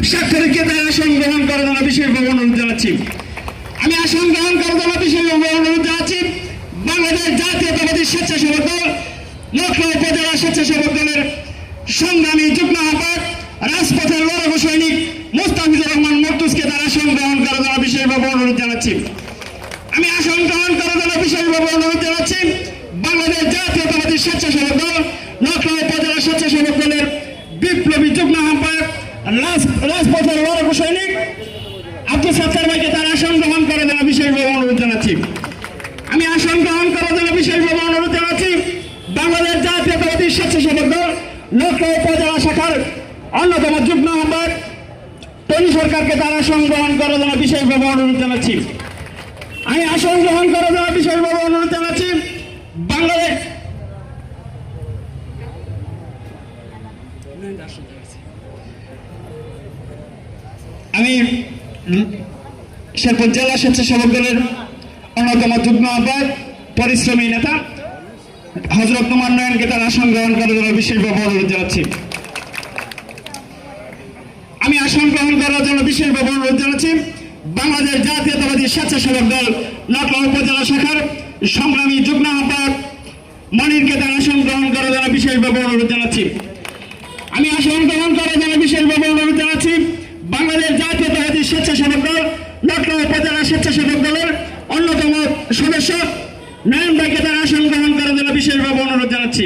স্বাক্ষরিত আসন গ্রহণ করার জন্য বিশেষভাবে অনুরোধ জানাচ্ছি। আমি আসন গ্রহণ করার জন্য বিশেষভাবে অনুরোধ জানাচ্ছি বাংলাদেশ জাতীয়তাবাদী স্বেচ্ছাসেবক দল নকলা উপজেলা স্বেচ্ছাসেবক দলের সংগ্রামী যুগ্ম আহ্বায়ক রাজপথের লড়াকু সৈনিক মুস্তাফিজুর রহমান মর্তুজকে তার আসন গ্রহণ করার জন্য বিশেষভাবে অনুরোধ জানাচ্ছি। আমি আসন গ্রহণ করার জন্য বিশেষভাবে অনুরোধ জানাচ্ছি বাংলাদেশ জাতীয়তাবাদী স্বেচ্ছাসেবক দল নকলা উপজেলা স্বেচ্ছাসেবক দলের বিপ্লবী যুগ্ম আহ্বায়ক রাজপথের লড়াকু সৈনিক আব্দুল সত্তার ভাইকে তার আসন গ্রহণ করার জন্য বিশেষভাবে অনুরোধ জানাচ্ছি। আমি আসন গ্রহণ করার জন্য বিশেষভাবে অনুরোধ জানাচ্ছি বাংলাদেশ জাতীয়তাবাদী স্বেচ্ছাসেবক দল নকলা উপজেলা শাখার অন্যতম যুগ্ম আহ্বায়ক টনি সরকারকে তার আসন গ্রহণ করার জন্য বিশেষভাবে অনুরোধ জানাচ্ছি। আমি আসন গ্রহণ করার জন্য বিশেষভাবে অনুরোধ জানাচ্ছি বাংলাদেশ আমি শেরপুর জেলা স্বেচ্ছাসেবক দলের অন্যতম যুগ্ম আহ্বায়ক পরিশ্রমী নেতা হযরত নোমান নয়নকে তার আসন গ্রহণ করার জন্য বিশেষভাবে অনুরোধ জানাচ্ছি। আমি আসন গ্রহণ করার জন্য বিশেষভাবে অনুরোধ জানাচ্ছি বাংলাদেশ জাতীয়তাবাদী স্বেচ্ছাসেবক দল নকলা উপজেলা শাখার সংগ্রামী যুগ্ম আহ্বায়ক মনিরকে তার আসন গ্রহণ করার জন্য বিশেষভাবে অনুরোধ জানাচ্ছি। আমি আসন গ্রহণ করার জন্য বিশেষভাবে অনুরোধ জানাচ্ছি বাংলাদেশ জাতীয়তাবাদী স্বেচ্ছাসেবক দল নকলা উপজেলা স্বেচ্ছাসেবক দলের অন্যতম সদস্য নয়ন ভাইকে তার আসন গ্রহণ করার জন্য বিশেষভাবে অনুরোধ জানাচ্ছি।